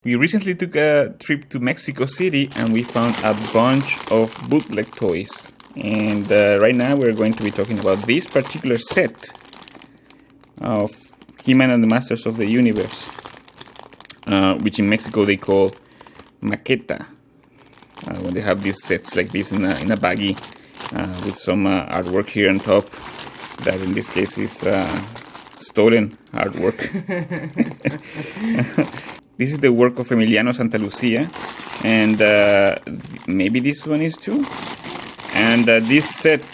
We recently took a trip to Mexico City and we found a bunch of bootleg toys. And right now we're going to be talking about this particular set of He-Man and the Masters of the Universe, which in Mexico they call maqueta. When they have these sets like this in a baggie with some artwork here on top, that in this case is stolen artwork. This is the work of Emiliano Santa Lucia, and maybe this one is too. And this set,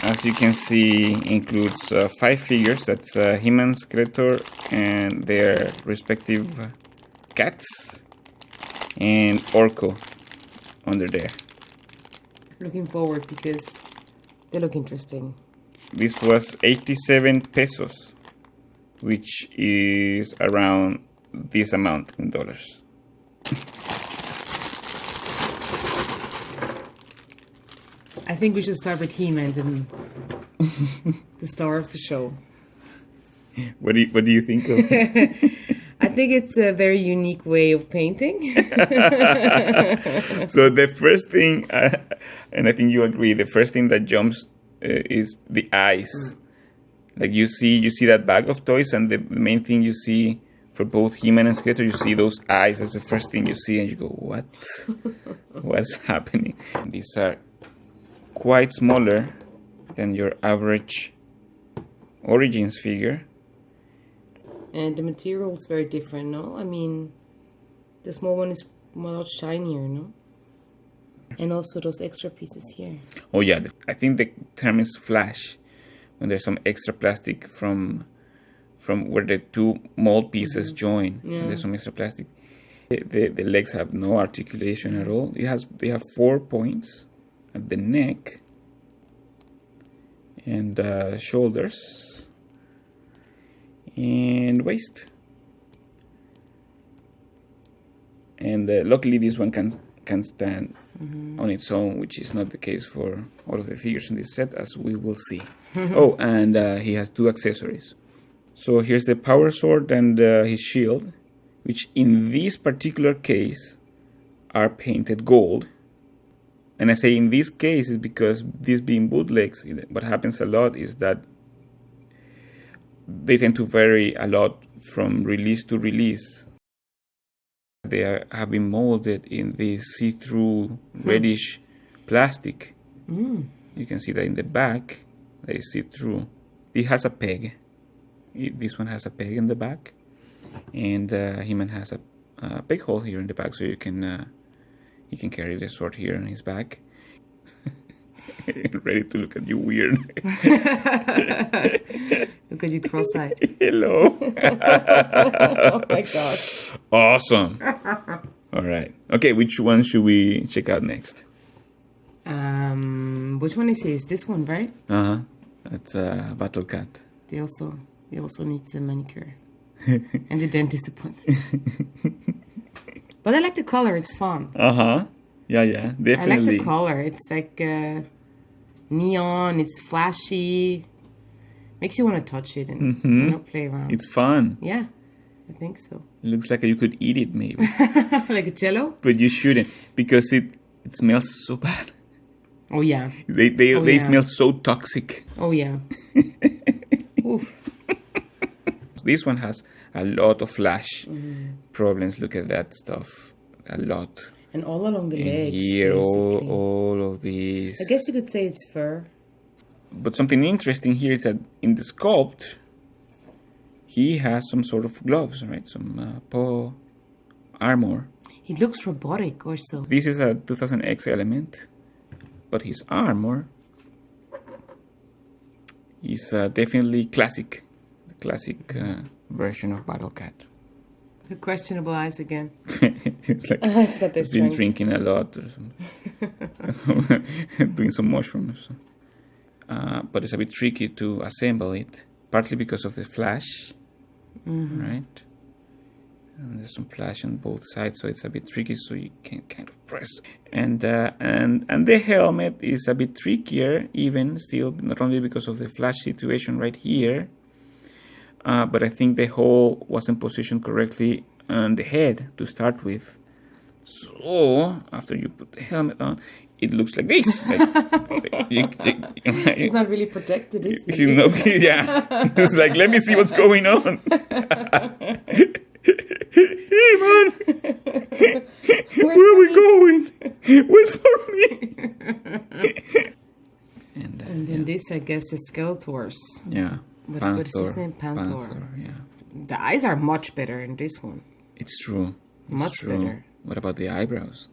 as you can see, includes 5 figures. That's He-Man, Skeletor, and their respective cats, and ORKO under there. Looking forward because they look interesting. This was 87 pesos, which is around this amount in dollars. I think we should start with He-Man, the star of the show. What do you think of? I think it's a very unique way of painting. So the first thing, and I think you agree, the first thing that jumps is the eyes. Like you see that bag of toys, and the main thing you see for both He-Man and Skeletor, you see those eyes. That's the first thing you see, and you go, "What? What's happening?" These are quite smaller than your average Origins figure. And the material is very different, no? I mean, the small one is a lot shinier, no? And also those extra pieces here. Oh yeah, I think the term is flash, when there's some extra plastic from where the two mold pieces join. Yeah. And there's some extra plastic. The legs have no articulation at all. They have 4 points at the neck and shoulders and waist. And luckily this one can stand on its own, which is not the case for all of the figures in this set, as we will see. Oh, and he has 2 accessories. So here's the power sword and his shield, which in this particular case are painted gold. And I say in this case is because these being bootlegs, what happens a lot is that they tend to vary a lot from release to release. They have been molded in this see-through reddish plastic. You can see that in the back, they see-through. It has a peg. This one has a peg in the back, and He-Man has a peg hole here in the back, so he can carry the sword here on his back. Ready to look at you weird. Look at you cross-eyed. Hello. Oh my god. Awesome. All right. Okay, which one should we check out next? Which one is his? This one, right? That's a Battle Cat. He also needs a manicure. And the dentist appointment. But I like the color, it's fun. Yeah, definitely. I like the color. It's like neon, it's flashy. Makes you want to touch it and play around. It's fun. Yeah, I think so. It looks like you could eat it maybe. Like a jello? But you shouldn't, because it smells so bad. Oh yeah. They smell so toxic. Oh yeah. Oof. This one has a lot of flash problems. Look at that stuff. A lot. And all along the legs. Here, all of these. I guess you could say it's fur. But something interesting here is that in the sculpt, he has some sort of gloves, right? Some paw armor. It looks robotic or so. This is a 2000X element, but his armor is definitely classic. The classic version of Battle Cat. The questionable eyes again. It's like It's not their he's been strength. drinking a lot or something. Doing some mushrooms. But it's a bit tricky to assemble it, partly because of the flash, right? And there's some flash on both sides, so it's a bit tricky, so you can kind of press. And the helmet is a bit trickier, even still, not only because of the flash situation right here, but I think the hole wasn't positioned correctly on the head to start with. So after you put the helmet on, it looks like this. Like, It's not really protected, is it? you know, yeah. It's like, let me see what's going on. Hey man, where are we going? Wait for me. And then this, I guess, is Skeletor's. yeah. What is his name? Panther, yeah. The eyes are much better in this one. It's true. Much better. What about the eyebrows?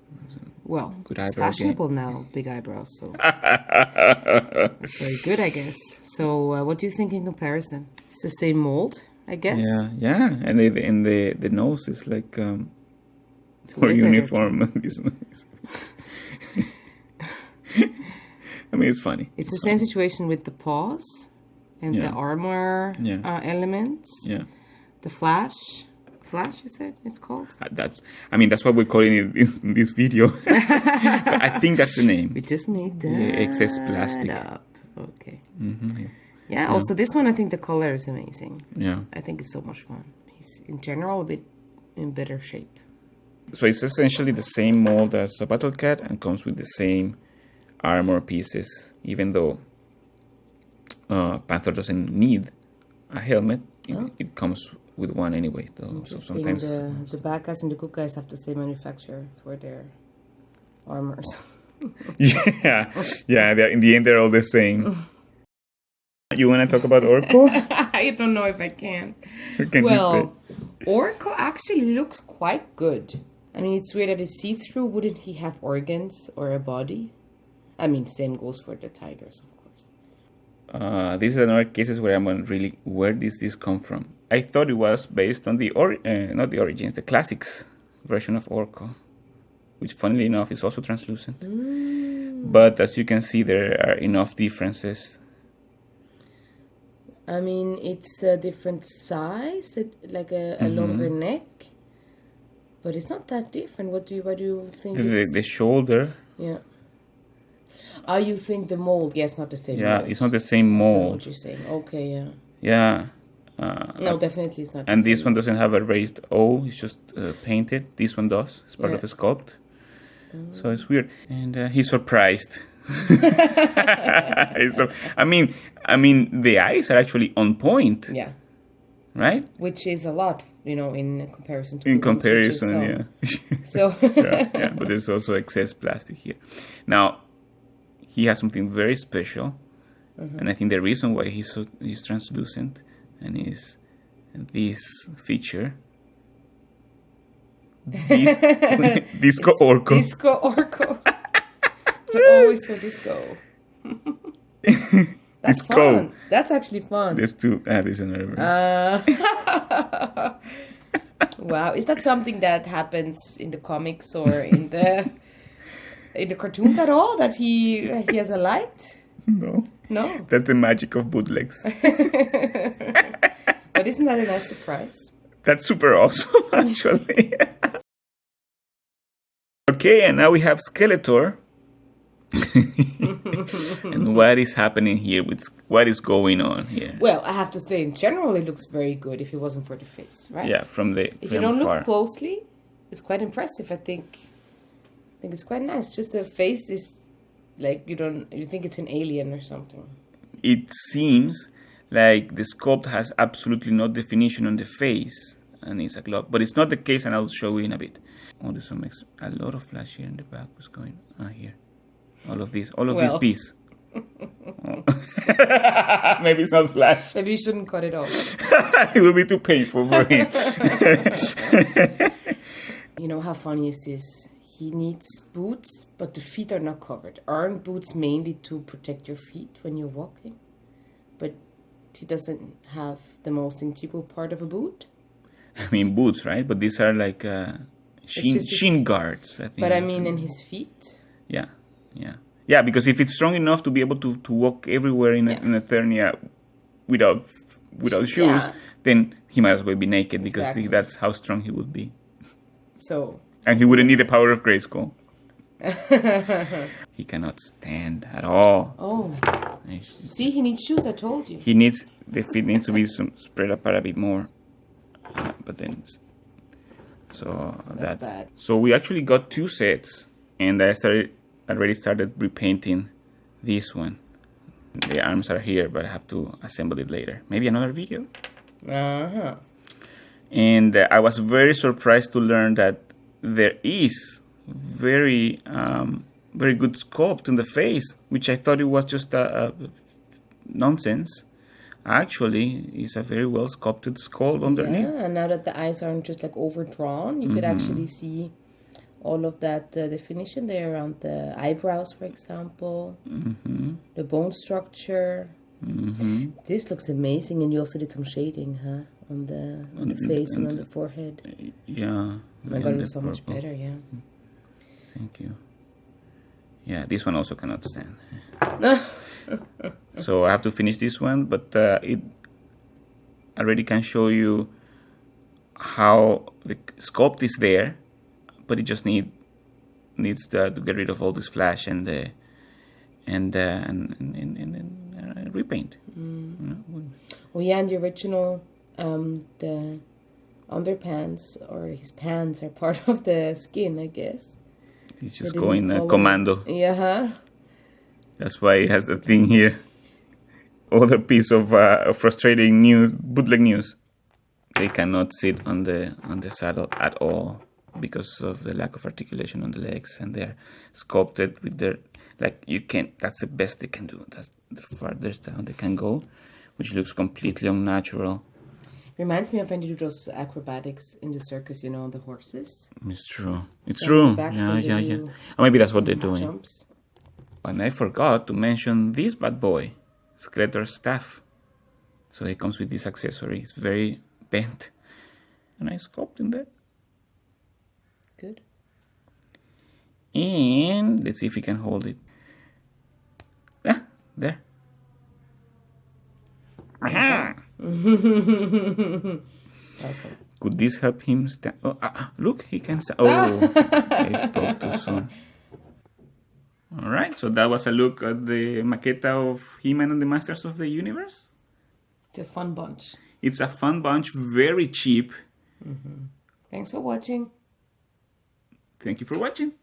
Well, Good it's eyebrow fashionable now, big eyebrows, so it's very good, I guess. So, what do you think in comparison? It's the same mold, I guess. Yeah, and the nose is like more way better, uniform. This one is- I mean, it's funny. It's the same situation with the paws and the armor elements. Yeah. The flash, you said it's called? That's what we're calling it in this video. But I think that's the name. We just made that excess plastic. up. Okay. Mm-hmm. Yeah, also this one, I think the color is amazing. Yeah. I think it's so much fun. He's, in general, a bit in better shape. So it's essentially the same mold as a battle cat and comes with the same armor pieces, even though Panther doesn't need a helmet. It comes with one anyway. Though. So sometimes the bad guys and the good guys have the same manufacturer for their armors. yeah. In the end, they're all the same. You want to talk about ORKO? I don't know if I can. What can you Well, ORKO actually looks quite good. I mean, it's weird that it's see-through. Wouldn't he have organs or a body? I mean, same goes for the tigers, of course. This is another cases where I'm really, where does this come from? I thought it was based on not the origins, the classics version of ORKO, which funnily enough is also translucent. But as you can see, there are enough differences. I mean, it's a different size, like a longer neck, but it's not that different. What do you think? The shoulder. Yeah. Oh, you think the mold? Yes, not the same. Yeah, mold. it's not the same That's mold. what you're saying? Okay, yeah. Yeah. No, definitely it's not. And this one doesn't have a raised O. It's just painted. This one does. It's part of a sculpt. So it's weird. And he's surprised. So, I mean, the eyes are actually on point. Yeah. Right? Which is a lot, in comparison to. In comparison, yeah. So. yeah, but there's also excess plastic here. Now, he has something very special, and I think the reason why he's translucent and is this feature. Disco ORKO. Disco ORKO. So always for disco. That's fun. That's actually fun. There's two. There's another. Wow, is that something that happens in the comics or in the cartoons at all? That he has a light? No. That's the magic of bootlegs. But isn't that a nice surprise? That's super awesome, actually. Okay, and now we have Skeletor. And what is happening here? What is going on here? Well, I have to say, in general, it looks very good if it wasn't for the face, right? Yeah, if you don't look closely, it's quite impressive. I think it's quite nice. Just the face is like you think it's an alien or something. It seems like the sculpt has absolutely no definition on the face, and it's a glove. But it's not the case, and I'll show you in a bit. Oh, there's a lot of flash here in the back. What's going on here? All of this piece. Oh. Maybe it's not flash. Maybe you shouldn't cut it off. It will be too painful for him. How funny is this? He needs boots, but the feet are not covered. Aren't boots mainly to protect your feet when you're walking? But he doesn't have the most integral part of a boot. I mean, boots, right? But these are like shin guards, I think. But I mean, in his feet. Yeah, because if it's strong enough to be able to walk everywhere in Eternia without shoes, then he might as well be naked because that's how strong he would be. And he wouldn't need the power of Grayskull. He cannot stand at all. Oh. See, he needs shoes, I told you. The feet needs to be spread apart a bit more. But then So That's bad. So we actually got 2 sets, and I already started repainting this one. The arms are here, but I have to assemble it later. Maybe another video. Uh-huh. And I was very surprised to learn that there is very very good sculpt in the face, which I thought it was just a nonsense. Actually, it's a very well sculpted skull underneath. Yeah, and now that the eyes aren't just like overdrawn, you could actually see all of that definition there around the eyebrows, for example, the bone structure. This looks amazing, and you also did some shading, huh? On the face and on the forehead. Yeah. Oh my God, it looks so much better, yeah. Thank you. Yeah, this one also cannot stand. So I have to finish this one, but it already can show you how the sculpt is there, but it just needs to get rid of all this flash and repaint. Oh yeah, and the original, the underpants or his pants are part of the skin, I guess. He's just going commando. Yeah. That's why he has the thing here. Other piece of frustrating news, bootleg news. They cannot sit on the saddle at all because of the lack of articulation on the legs, and they're sculpted with their, like, you can't. That's the best they can do. That's the farthest down they can go, which looks completely unnatural. Reminds me of when you do those acrobatics in the circus, you know, on the horses. It's true. It's true. Yeah. Or maybe that's what they're doing. Jumps. And I forgot to mention this bad boy, Skeletor staff. So it comes with this accessory. It's very bent, and I sculpted in that. Good. And let's see if we can hold it. Ah, there. Aha! Awesome. Could this help him stand? Oh, look, he can stand. Oh, I spoke too soon. All right, so that was a look at the maqueta of He-Man and the Masters of the Universe. It's a fun bunch. It's a fun bunch, very cheap. Thanks for watching. Thank you for watching.